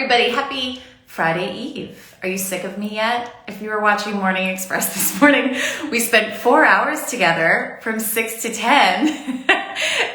Everybody, happy Friday Eve. Are you sick of me yet? If you were watching Morning Express this morning, we spent 4 hours together from 6 to 10.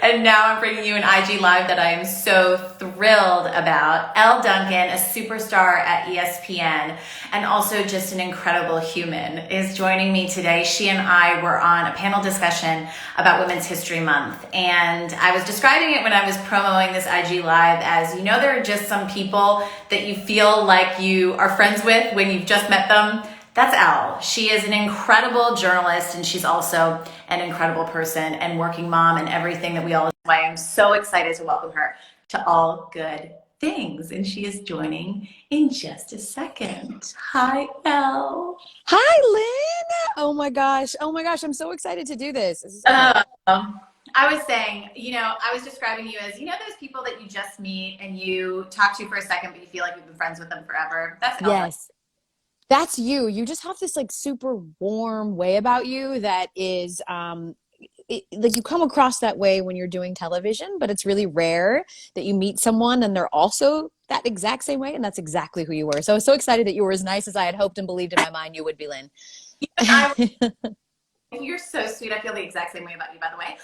And now I'm bringing you an IG Live that I am so thrilled about. Elle Duncan, a superstar at ESPN and also just an incredible human, is joining me today. She and I were on a panel discussion about Women's History Month. And I was describing it when I was promoting this IG Live as, there are just some people that you feel like you are friends with when you've just met them. That's Elle. She is an incredible journalist, and she's also an incredible person and working mom and everything that we all. I am so excited to welcome her to All Good Things, and she is joining in just a second. Hi, Elle. Hi, Lynn. Oh my gosh. I'm so excited to do this. I was saying, I was describing you as, those people that you just meet and you talk to for a second, but you feel like you've been friends with them forever. That's Elle. Yes. That's you. You just have this like super warm way about you that is like you come across that way when you're doing television, but it's really rare that you meet someone and they're also that exact same way, and that's exactly who you were. So I was so excited that you were as nice as I had hoped and believed in my mind you would be, Lynn. You're so sweet. I feel the exact same way about you, by the way.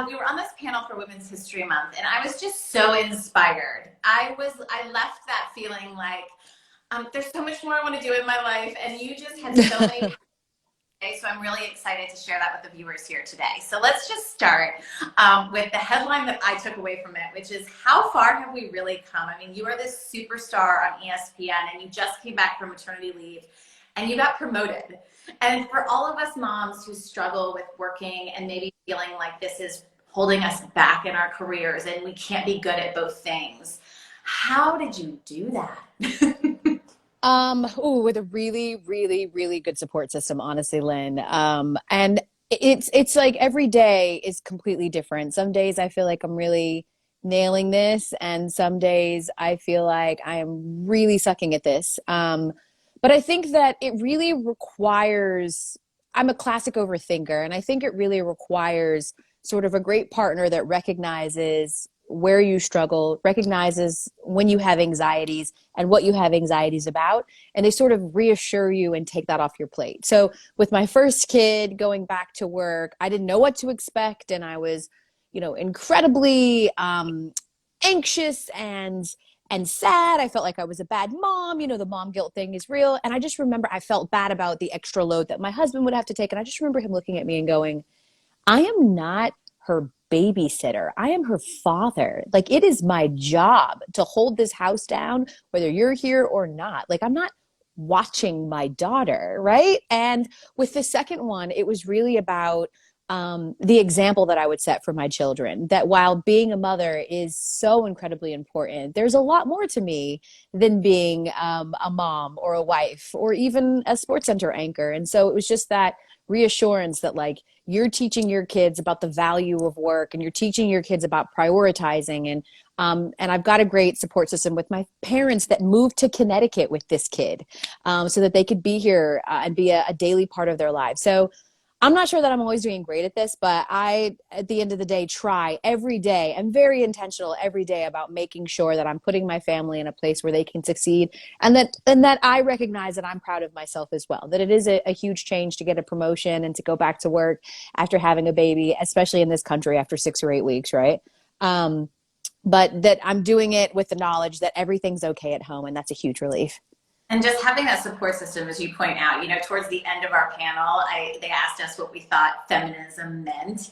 We were on this panel for Women's History Month, and I was just so inspired. I left that feeling like there's so much more I want to do in my life, and you just had so many. So I'm really excited to share that with the viewers here today. So let's just start with the headline that I took away from it, which is, how far have we really come? I mean, you are this superstar on ESPN, and you just came back from maternity leave, and you got promoted. And for all of us moms who struggle with working and maybe feeling like this is holding us back in our careers and we can't be good at both things, how did you do that? With a really, really, really good support system, honestly, Lynn. And it's like every day is completely different. Some days I feel like I'm really nailing this, and some days I feel like I am really sucking at this. But I think that it really requires, I'm a classic overthinker, and I think it really requires sort of a great partner that recognizes where you struggle, recognizes when you have anxieties and what you have anxieties about, and they sort of reassure you and take that off your plate. So with my first kid going back to work, I didn't know what to expect, and I was, incredibly anxious and sad. I felt like I was a bad mom. The mom guilt thing is real. And I just remember I felt bad about the extra load that my husband would have to take. And I just remember him looking at me and going, I am not her babysitter. I am her father. Like, it is my job to hold this house down, whether you're here or not. Like, I'm not watching my daughter, right? And with the second one, it was really about the example that I would set for my children, that while being a mother is so incredibly important, there's a lot more to me than being a mom or a wife or even a sports center anchor. And so it was just that reassurance that, like, you're teaching your kids about the value of work, and you're teaching your kids about prioritizing. And I've got a great support system with my parents that moved to Connecticut with this kid, so that they could be here and be a daily part of their lives. So I'm not sure that I'm always doing great at this, but I, at the end of the day, try every day. I'm very intentional every day about making sure that I'm putting my family in a place where they can succeed, and that I recognize that I'm proud of myself as well, that it is a huge change to get a promotion and to go back to work after having a baby, especially in this country after 6 or 8 weeks, right? But that I'm doing it with the knowledge that everything's okay at home, and that's a huge relief. And just having that support system, as you point out, towards the end of our panel, they asked us what we thought feminism meant.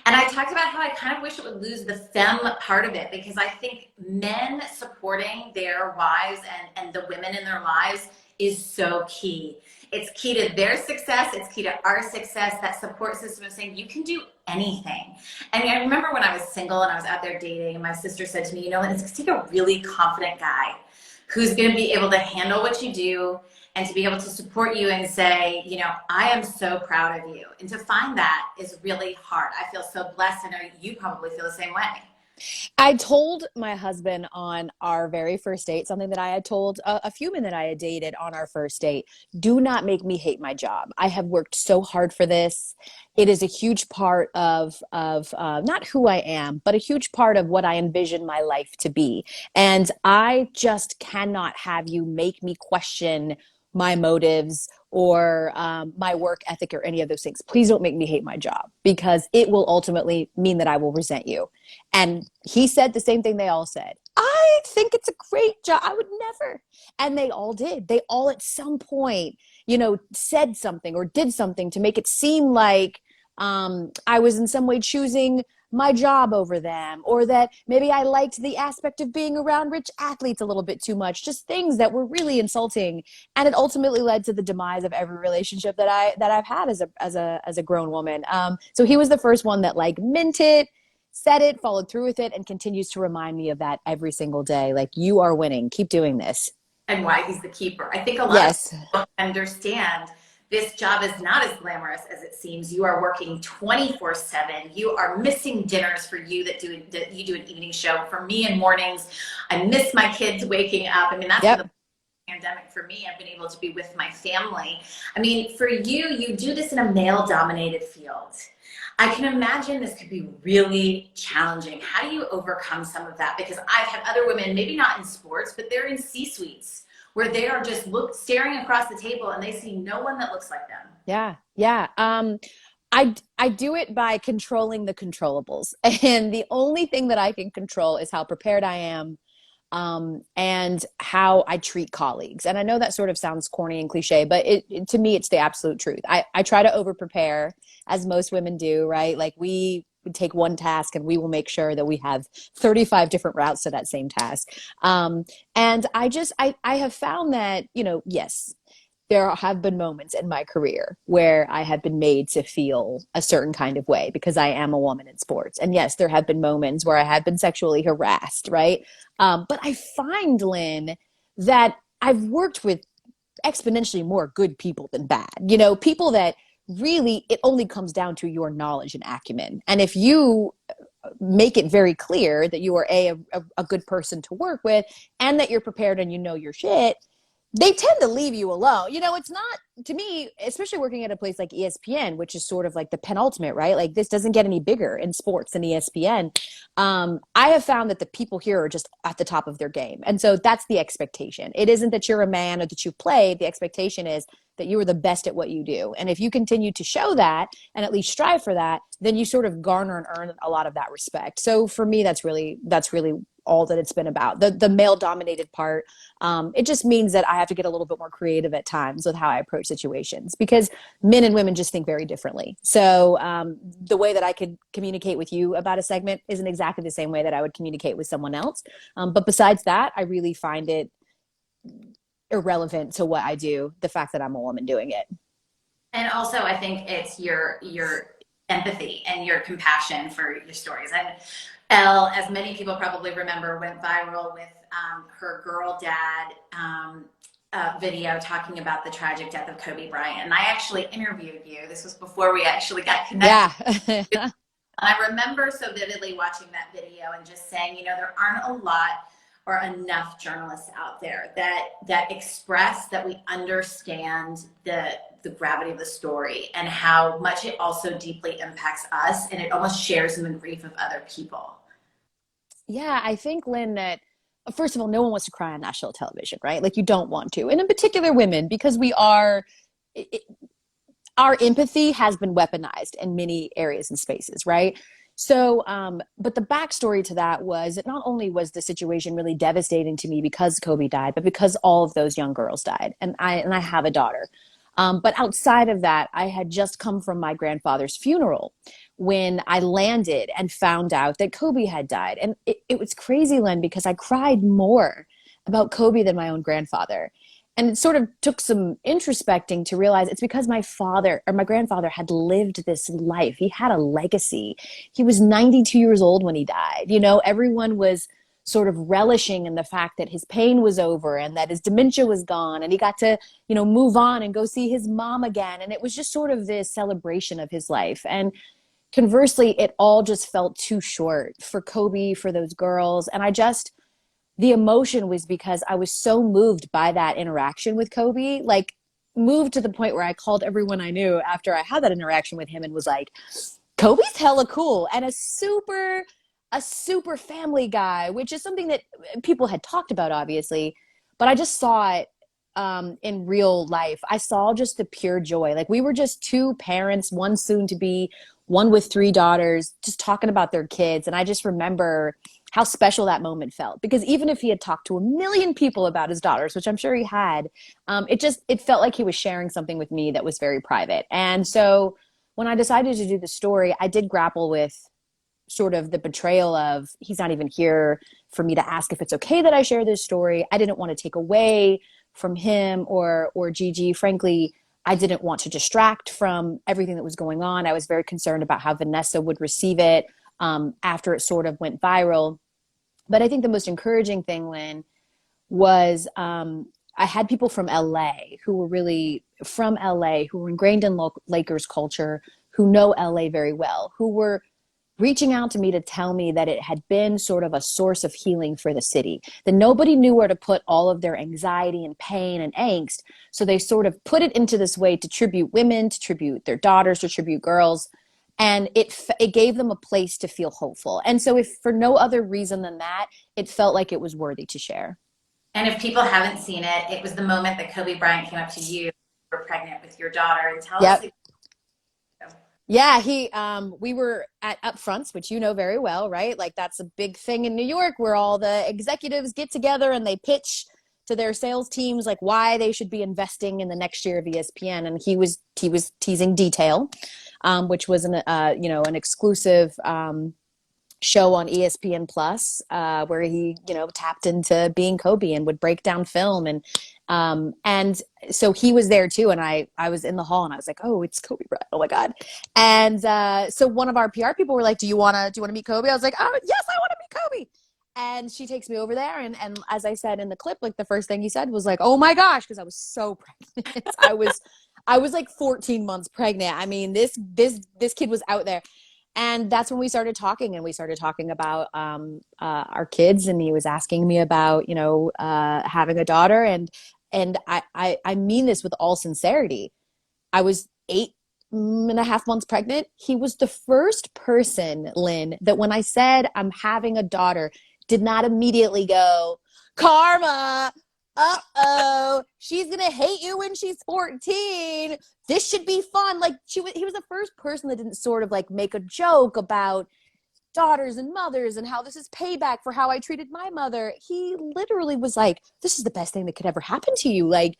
And I talked about how I kind of wish it would lose the fem part of it, because I think men supporting their wives and the women in their lives is so key. It's key to their success. It's key to our success. That support system of saying you can do anything. And I remember when I was single and I was out there dating, and my sister said to me, it's going to take a really confident guy who's going to be able to handle what you do and to be able to support you and say, I am so proud of you. And to find that is really hard. I feel so blessed. I know you probably feel the same way. I told my husband on our very first date something that I had told a few men that I had dated on our first date. Do not make me hate my job. I have worked so hard for this. It is a huge part of not who I am, but a huge part of what I envision my life to be. And I just cannot have you make me question my motives or my work ethic or any of those things. Please don't make me hate my job because it will ultimately mean that I will resent you. And he said the same thing they all said. I think it's a great job. I would never. And they all did. They all at some point, said something or did something to make it seem like I was in some way choosing my job over them, or that maybe I liked the aspect of being around rich athletes a little bit too much, just things that were really insulting. And it ultimately led to the demise of every relationship that I've had as a grown woman. So he was the first one that like meant it, said it, followed through with it, and continues to remind me of that every single day. Like, you are winning. Keep doing this. And why he's the keeper. I think a lot of Yes. people don't understand this job is not as glamorous as it seems. You are working 24/7. You are missing dinners for you that you do an evening show. For me in mornings, I miss my kids waking up. I mean, that's been Yep. the pandemic for me. I've been able to be with my family. I mean, for you, you do this in a male-dominated field. I can imagine this could be really challenging. How do you overcome some of that? Because I've had other women, maybe not in sports, but they're in C-suites where they are just staring across the table and they see no one that looks like them. Yeah. Yeah. I do it by controlling the controllables. And the only thing that I can control is how prepared I am, and how I treat colleagues. And I know that sort of sounds corny and cliche, but to me, it's the absolute truth. I try to over prepare, as most women do, right? Like, we take one task and we will make sure that we have 35 different routes to that same task. And I have found that, yes, there have been moments in my career where I have been made to feel a certain kind of way because I am a woman in sports. And yes, there have been moments where I have been sexually harassed, right? But I find, Lynn, that I've worked with exponentially more good people than bad. People that really, it only comes down to your knowledge and acumen. And if you make it very clear that you are a good person to work with, and that you're prepared and you know your shit, they tend to leave you alone. It's not, to me, especially working at a place like ESPN, which is sort of like the penultimate, right? Like, this doesn't get any bigger in sports than ESPN. I have found that the people here are just at the top of their game. And so that's the expectation. It isn't that you're a man or that you play. The expectation is that you are the best at what you do. And if you continue to show that and at least strive for that, then you sort of garner and earn a lot of that respect. So for me, that's really all that it's been about. The male dominated part, it just means that I have to get a little bit more creative at times with how I approach situations, because men and women just think very differently. So the way that I could communicate with you about a segment isn't exactly the same way that I would communicate with someone else. But besides that, I really find it irrelevant to what I do, the fact that I'm a woman doing it. And also, I think it's your empathy and your compassion for your stories. And Elle, as many people probably remember, went viral with her girl dad video talking about the tragic death of Kobe Bryant. And I actually interviewed you. This was before we actually got connected. Yeah. I remember so vividly watching that video and just saying, there aren't a lot or enough journalists out there that express that we understand the gravity of the story and how much it also deeply impacts us, and it almost shares in the grief of other people. Yeah, I think, Lynn, that first of all, no one wants to cry on national television, right? Like, you don't want to. And in particular, women, because our empathy has been weaponized in many areas and spaces, right? So, but the backstory to that was that not only was the situation really devastating to me because Kobe died, but because all of those young girls died. And I have a daughter. But outside of that, I had just come from my grandfather's funeral when I landed and found out that Kobe had died. And it was crazy, Len, because I cried more about Kobe than my own grandfather. And it sort of took some introspecting to realize it's because my grandfather had lived this life. He had a legacy. He was 92 years old when he died. Everyone was sort of relishing in the fact that his pain was over and that his dementia was gone, and he got to, move on and go see his mom again. And it was just sort of this celebration of his life. And conversely, it all just felt too short for Kobe, for those girls. And the emotion was because I was so moved by that interaction with Kobe, like moved to the point where I called everyone I knew after I had that interaction with him and was like, Kobe's hella cool and a super family guy, which is something that people had talked about, obviously, but I just saw it in real life. I saw just the pure joy. Like we were just two parents, one soon to be, one with three daughters, just talking about their kids. And I just remember how special that moment felt because even if he had talked to a million people about his daughters, which I'm sure he had, it felt like he was sharing something with me that was very private. And so when I decided to do the story, I did grapple with sort of the betrayal of he's not even here for me to ask if it's okay that I share this story. I didn't want to take away from him or Gigi. Frankly, I didn't want to distract from everything that was going on. I was very concerned about how Vanessa would receive it after it sort of went viral. But I think the most encouraging thing, Lynn, was I had people from LA who were really from LA, who were ingrained in Lakers culture, who know LA very well, who were reaching out to me to tell me that it had been sort of a source of healing for the city, that nobody knew where to put all of their anxiety and pain and angst. So they sort of put it into this way to tribute women, to tribute their daughters, to tribute girls. And it gave them a place to feel hopeful. And so if for no other reason than that, it felt like it was worthy to share. And if people haven't seen it, it was the moment that Kobe Bryant came up to you, you were pregnant with your daughter, and tell us. Yep. Yeah, we were at Upfronts, which you know very well, right? Like that's a big thing in New York where all the executives get together and they pitch to their sales teams like why they should be investing in the next year of ESPN. And he was teasing Detail, which was an exclusive show on ESPN Plus, where he, tapped into being Kobe and would break down film and so he was there too. And I was in the hall and I was like, oh, it's Kobe Bryant. Oh my God. And, so one of our PR people were like, do you want to meet Kobe? I was like, oh yes, I want to meet Kobe. And she takes me over there. And as I said in the clip, like the first thing he said was like, oh my gosh. Cause I was so pregnant. I was like 14 months pregnant. I mean, this kid was out there. And that's when we started talking, and we started talking about our kids. And he was asking me about, having a daughter. And I mean this with all sincerity. I was 8.5 months pregnant. He was the first person, Lynn, that when I said I'm having a daughter, did not immediately go, Karma, uh-oh, she's going to hate you when she's 14. This should be fun. Like he was the first person that didn't sort of like make a joke about daughters and mothers and how this is payback for how I treated my mother. He literally was like, this is the best thing that could ever happen to you. Like,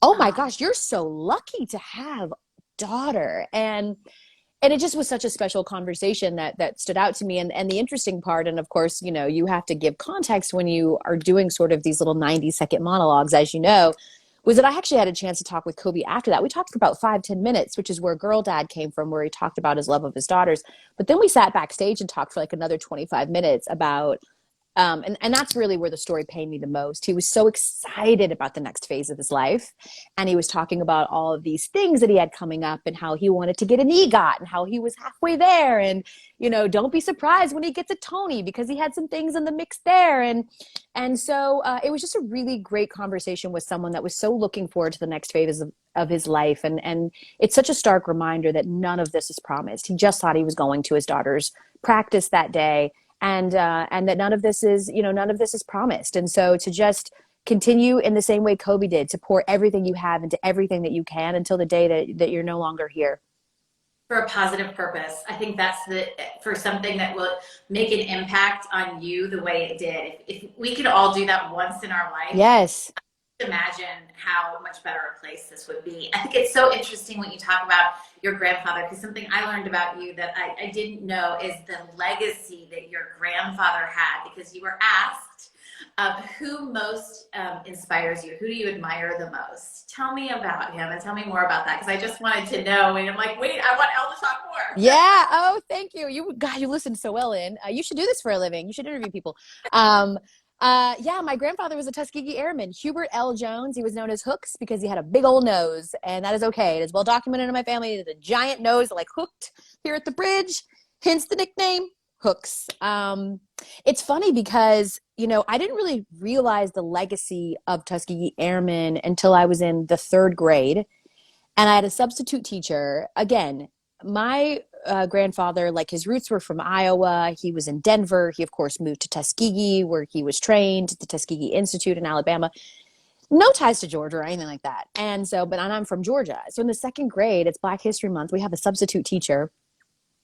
oh my gosh, you're so lucky to have a daughter. And it just was such a special conversation that stood out to me. And the interesting part, and of course, you have to give context when you are doing sort of these little 90-second monologues, as you know, was that I actually had a chance to talk with Kobe after that. We talked for about 5-10 minutes, which is where Girl Dad came from, where he talked about his love of his daughters. But then we sat backstage and talked for like another 25 minutes about and that's really where the story pained me the most. He was so excited about the next phase of his life. And he was talking about all of these things that he had coming up and how he wanted to get an EGOT and how he was halfway there. And, don't be surprised when he gets a Tony because he had some things in the mix there. And so it was just a really great conversation with someone that was so looking forward to the next phase of his life. And it's such a stark reminder that none of this is promised. He just thought he was going to his daughter's practice that day. And that none of this is promised. And so to just continue in the same way Kobe did, to pour everything you have into everything that you can until the day that you're no longer here. For a positive purpose. I think that's for something that will make an impact on you the way it did. If we could all do that once in our life. Yes. Imagine how much better a place this would be. I think it's so interesting when you talk about your grandfather, because something I learned about you that I didn't know is the legacy that your grandfather had, because you were asked who most inspires you, who do you admire the most? Tell me about him and tell me more about that, because I just wanted to know, and I'm like, wait, I want Elle to talk more. Yeah. Oh, thank you. You listen so well in. You should do this for a living. You should interview people. Yeah, my grandfather was a Tuskegee Airman, Hubert L. Jones. He was known as Hooks because he had a big old nose, and that is okay. It is well documented in my family that a giant nose, like hooked here at the bridge, hence the nickname Hooks. It's funny because, I didn't really realize the legacy of Tuskegee Airmen until I was in the third grade. And I had a substitute teacher. Again, my grandfather, like his roots were from Iowa. He was in Denver. He, of course, moved to Tuskegee, where he was trained at the Tuskegee Institute in Alabama. No ties to Georgia or anything like that. And so, but I'm from Georgia. So in the second grade, it's Black History Month. We have a substitute teacher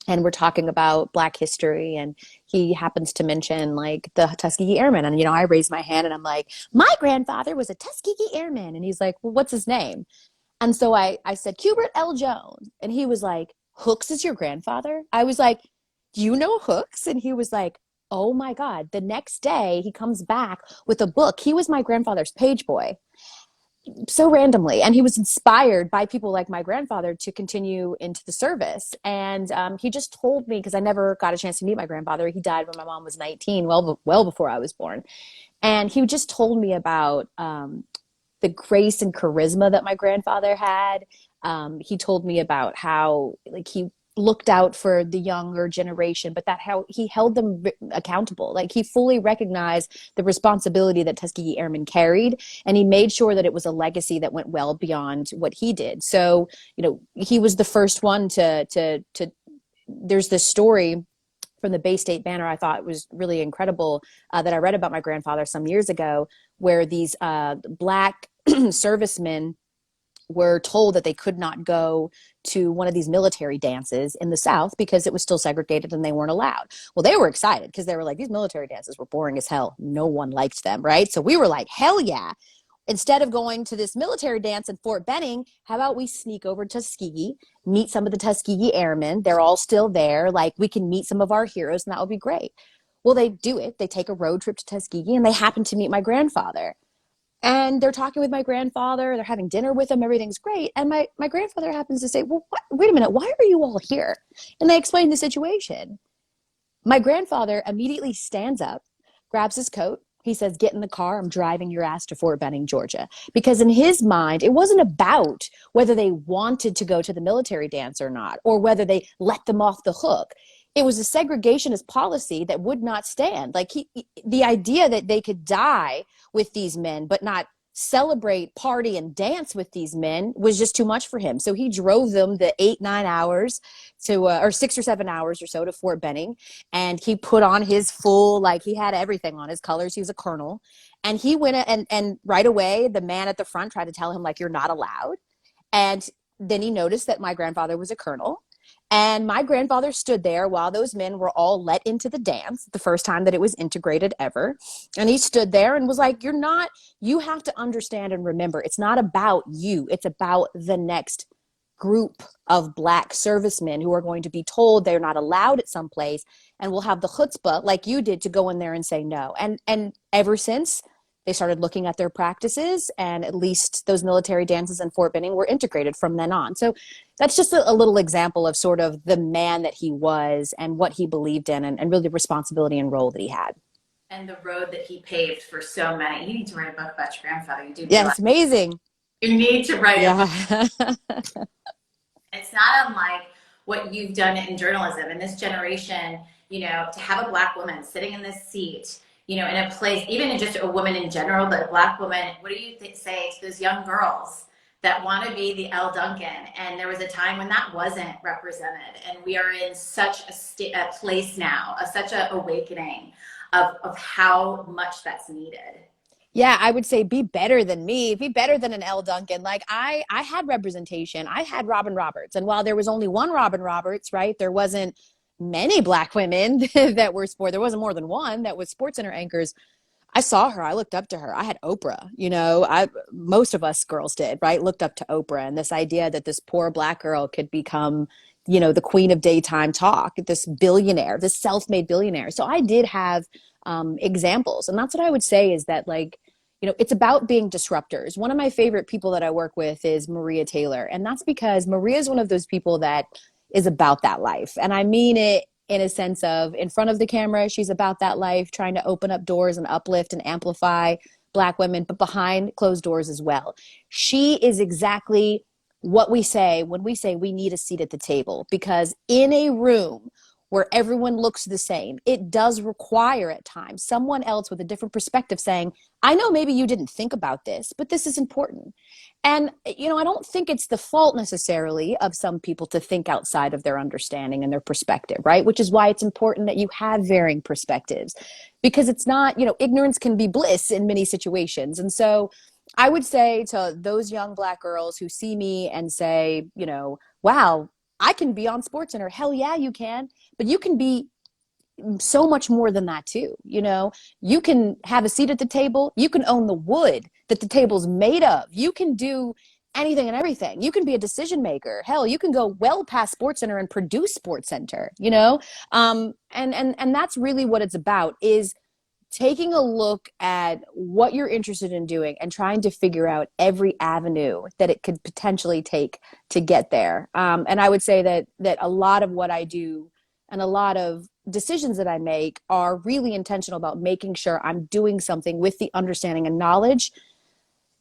and we're talking about Black history. And he happens to mention like the Tuskegee Airmen. And, I raise my hand and I'm like, my grandfather was a Tuskegee Airman. And he's like, well, what's his name? And so I said, Hubert L. Jones. And he was like, Hooks is your grandfather? I was like, do you know Hooks? And he was like, oh my God. The next day he comes back with a book. He was my grandfather's page boy so randomly. And he was inspired by people like my grandfather to continue into the service. And he just told me, because I never got a chance to meet my grandfather. He died when my mom was 19, well before I was born. And he just told me about the grace and charisma that my grandfather had. He told me about how like he looked out for the younger generation, but that how he held them accountable. Like he fully recognized the responsibility that Tuskegee Airmen carried, and he made sure that it was a legacy that went well beyond what he did. So, he was the first one to there's this story from the Bay State Banner I thought was really incredible that I read about my grandfather some years ago, where these Black servicemen were told that they could not go to one of these military dances in the South because it was still segregated and they weren't allowed. Well, they were excited because they were like, these military dances were boring as hell. No one liked them, right? So we were like, hell yeah. Instead of going to this military dance in Fort Benning, how about we sneak over to Tuskegee, meet some of the Tuskegee Airmen? They're all still there. Like we can meet some of our heroes and that would be great. Well, they do it. They take a road trip to Tuskegee and they happen to meet my grandfather. And they're talking with my grandfather. They're having dinner with him. Everything's great. And my grandfather happens to say, well, wait a minute. Why are you all here? And they explain the situation. My grandfather immediately stands up, grabs his coat. He says, get in the car. I'm driving your ass to Fort Benning, Georgia. Because in his mind, it wasn't about whether they wanted to go to the military dance or not, or whether they let them off the hook. It was a segregationist policy that would not stand. Like the idea that they could die with these men, but not celebrate, party, and dance with these men was just too much for him. So he drove them the 8-9 hours to, or 6 or 7 hours or so to Fort Benning. And he put on his full, like he had everything on his colors. He was a colonel. And he went and right away, the man at the front tried to tell him like, you're not allowed. And then he noticed that my grandfather was a colonel. And my grandfather stood there while those men were all let into the dance, the first time that it was integrated ever. And he stood there and was like, you have to understand and remember, it's not about you. It's about the next group of Black servicemen who are going to be told they're not allowed at some place and will have the chutzpah like you did to go in there and say no. And ever since, they started looking at their practices, and at least those military dances in Fort Benning were integrated from then on. So that's just a little example of sort of the man that he was and what he believed in, and really the responsibility and role that he had. And the road that he paved for so many. You need to write a book about your grandfather. You do. Yeah, it's amazing. You need to write a book. Yeah. It's not unlike what you've done in journalism in this generation, to have a Black woman sitting in this seat, in a place, even in just a woman in general, but a Black woman. What do you say to those young girls that want to be the Elle Duncan? And there was a time when that wasn't represented. And we are in such a place now, such an awakening of how much that's needed. Yeah, I would say be better than me, be better than an Elle Duncan. Like I had representation. I had Robin Roberts. And while there was only one Robin Roberts, right, there wasn't many Black women that were there wasn't more than one that was Sports Center anchors. I saw her. I looked up to her. I had Oprah, most of us girls did, right? Looked up to Oprah, and this idea that this poor Black girl could become, the queen of daytime talk, this billionaire, this self-made billionaire. So I did have examples. And that's what I would say is that it's about being disruptors. One of my favorite people that I work with is Maria Taylor. And that's because Maria is one of those people that is about that life. And I mean it in a sense of in front of the camera, she's about that life, trying to open up doors and uplift and amplify Black women, but behind closed doors as well. She is exactly what we say when we say we need a seat at the table, because in a room where everyone looks the same, it does require at times someone else with a different perspective saying, I know maybe you didn't think about this, but this is important. And, you know, I don't think it's the fault necessarily of some people to think outside of their understanding and their perspective, right? Which is why it's important that you have varying perspectives, because it's not, you know, ignorance can be bliss in many situations. And so I would say to those young Black girls who see me and say, you know, wow, I can be on SportsCenter. Hell yeah, you can. But you can be so much more than that too. You know, you can have a seat at the table. You can own the wood that the table's made of. You can do anything and everything. You can be a decision maker. Hell, you can go well past SportsCenter and produce SportsCenter, you know? And that's really what it's about, is taking a look at what you're interested in doing and trying to figure out every avenue that it could potentially take to get there. And I would say that a lot of what I do and a lot of decisions that I make are really intentional about making sure I'm doing something with the understanding and knowledge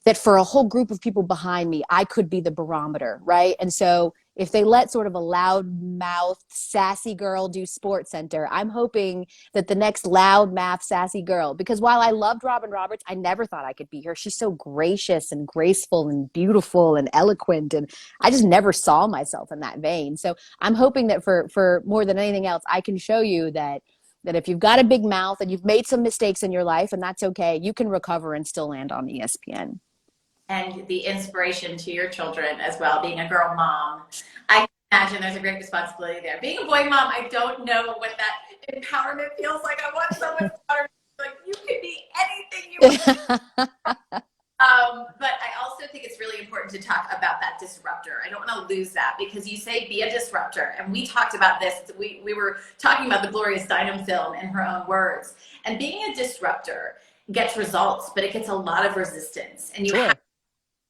that for a whole group of people behind me, I could be the barometer, right? And so if they let sort of a loud-mouthed, sassy girl do SportsCenter, I'm hoping that the next loud-mouthed, sassy girl, because while I loved Robin Roberts, I never thought I could be her. She's so gracious and graceful and beautiful and eloquent, and I just never saw myself in that vein. So I'm hoping that for more than anything else, I can show you that if you've got a big mouth and you've made some mistakes in your life, and that's okay, you can recover and still land on ESPN. And the inspiration to your children as well, being a girl mom. I imagine there's a great responsibility there. Being a boy mom, I don't know what that empowerment feels like. I want someone to like, you can be anything you want. But I also think it's really important to talk about that disruptor. I don't want to lose that, because you say be a disruptor. And we talked about this. We were talking about the Gloria Steinem film in her own words. And being a disruptor gets results, but it gets a lot of resistance. And you have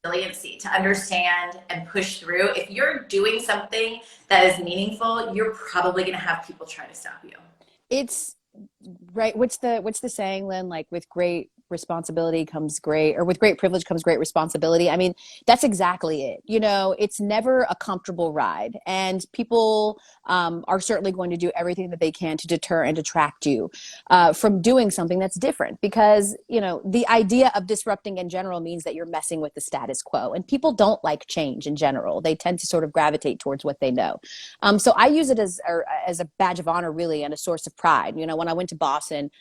resiliency to understand and push through. If you're doing something that is meaningful, you're probably going to have people try to stop you. It's right. What's the saying, Lynn? Like, with great responsibility comes great, or with great privilege comes great responsibility. I mean, that's exactly it. You know, it's never a comfortable ride, and people are certainly going to do everything that they can to deter and detract you from doing something that's different, because, you know, the idea of disrupting in general means that you're messing with the status quo, and people don't like change in general. They tend to sort of gravitate towards what they know. So I use it as a badge of honor, really, and a source of pride. You know, when I went to Boston,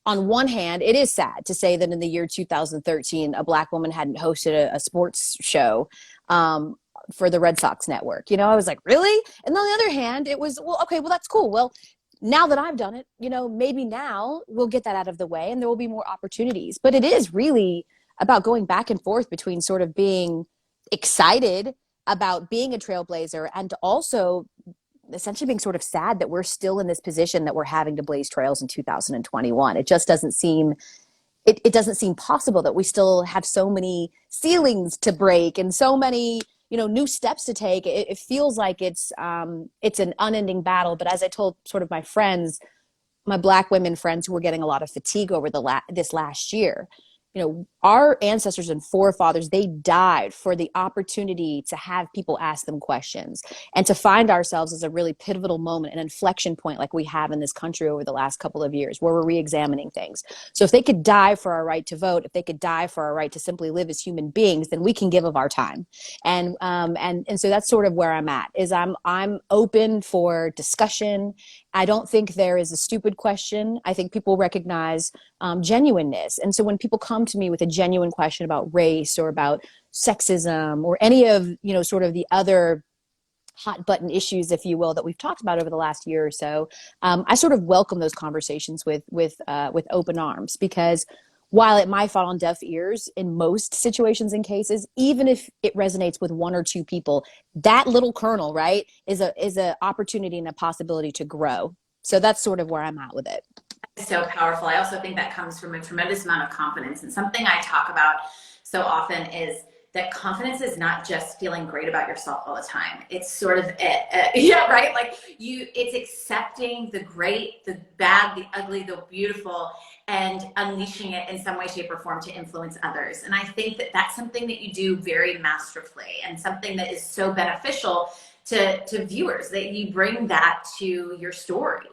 on one hand, it is sad to say that in the year 2013, a Black woman hadn't hosted a sports show for the Red Sox network. You know, I was like, really? And on the other hand, it was, well, okay, well, that's cool. Well, now that I've done it, you know, maybe now we'll get that out of the way and there will be more opportunities. But it is really about going back and forth between sort of being excited about being a trailblazer and also essentially being sort of sad that we're still in this position that we're having to blaze trails in 2021. It just doesn't seem, it doesn't seem possible that we still have so many ceilings to break and so many, you know, new steps to take. It feels like it's an unending battle. But as I told sort of my friends, my Black women friends who were getting a lot of fatigue over this last year, you know, our ancestors and forefathers, they died for the opportunity to have people ask them questions and to find ourselves as a really pivotal moment, an inflection point like we have in this country over the last couple of years, where we're re-examining things. So if they could die for our right to vote, if they could die for our right to simply live as human beings, then we can give of our time. And so that's sort of where I'm at, is I'm open for discussion. I don't think there is a stupid question. I think people recognize genuineness. And so when people come to me with a genuine question about race or about sexism or any of, you know, sort of the other hot button issues, if you will, that we've talked about over the last year or so, I sort of welcome those conversations with open arms, because while it might fall on deaf ears in most situations and cases, even if it resonates with one or two people, that little kernel, right, is a opportunity and a possibility to grow. So that's sort of where I'm at with it. So powerful. I also think that comes from a tremendous amount of confidence. And something I talk about so often is that confidence is not just feeling great about yourself all the time. It's sort of yeah, right? Like it's accepting the great, the bad, the ugly, the beautiful, and unleashing it in some way, shape, or form to influence others. And I think that that's something that you do very masterfully, and something that is so beneficial to viewers, that you bring that to your story.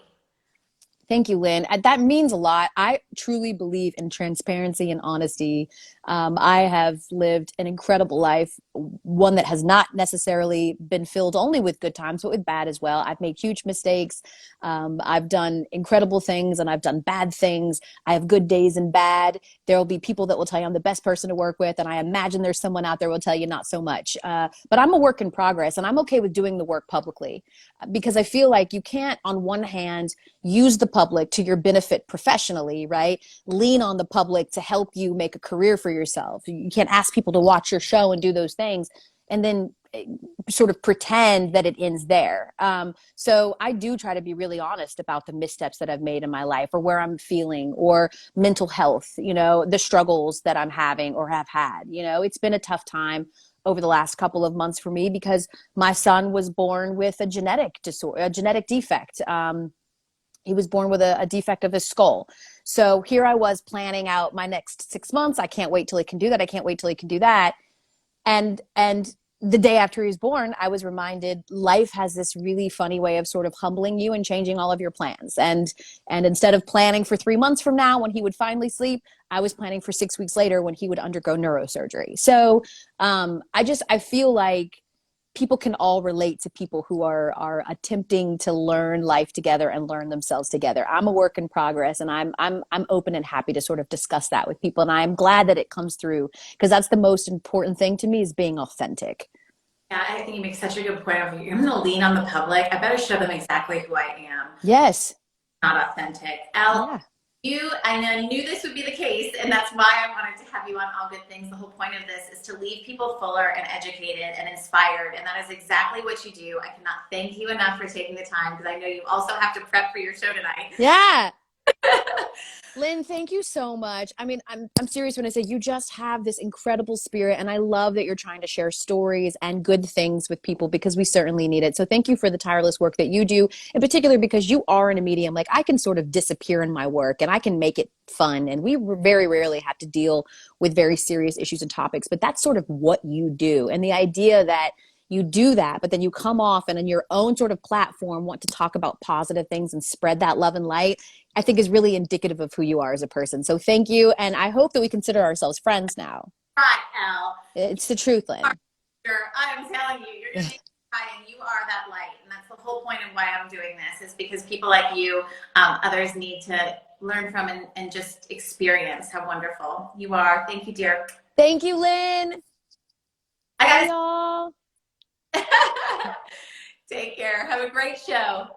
Thank you, Lynn. That means a lot. I truly believe in transparency and honesty. I have lived an incredible life, one that has not necessarily been filled only with good times, but with bad as well. I've made huge mistakes. I've done incredible things and I've done bad things. I have good days and bad. There will be people that will tell you I'm the best person to work with, and I imagine there's someone out there who will tell you not so much. But I'm a work in progress, and I'm okay with doing the work publicly, because I feel like you can't, on one hand, use the public to your benefit professionally, right? Lean on the public to help you make a career for yourself. You can't ask people to watch your show and do those things and then sort of pretend that it ends there. So I do try to be really honest about the missteps that I've made in my life, or where I'm feeling, or mental health, the struggles that I'm having or have had. It's been a tough time over the last couple of months for me, because my son was born with a genetic disorder, a genetic defect. He was born with a defect of his skull. So here I was planning out my next 6 months. I can't wait till he can do that. I can't wait till he can do that. And the day after he was born, I was reminded life has this really funny way of sort of humbling you and changing all of your plans. And instead of planning for 3 months from now when he would finally sleep, I was planning for 6 weeks later when he would undergo neurosurgery. So I feel like people can all relate to people who are attempting to learn life together and learn themselves together. I'm a work in progress, and I'm open and happy to sort of discuss that with people. And I'm glad that it comes through, because that's the most important thing to me, is being authentic. Yeah, I think you make such a good point of, I'm going to lean on the public. I better show them exactly who I am, Yes. not authentic. Elle, Yeah. I knew this would be the case, and that's why I wanted to have you on All Good Things. The whole point of this is to leave people fuller and educated and inspired, and that is exactly what you do. I cannot thank you enough for taking the time, because I know you also have to prep for your show tonight. Yeah. Lynn, thank you so much. I mean, I'm serious when I say you just have this incredible spirit, and I love that you're trying to share stories and good things with people, because we certainly need it. So thank you for the tireless work that you do, in particular because you are in a medium. Like, I can sort of disappear in my work and I can make it fun, and we very rarely have to deal with very serious issues and topics, but that's sort of what you do. And the idea that you do that, but then you come off and in your own sort of platform want to talk about positive things and spread that love and light, I think is really indicative of who you are as a person. So thank you. And I hope that we consider ourselves friends now. Right, Elle. It's the truth, Lynn. I'm telling you, you're going to and you are that light. And that's the whole point of why I'm doing this, is because people like you, others need to learn from and just experience how wonderful you are. Thank you, dear. Thank you, Lynn. Bye, y'all. Take care. Have a great show.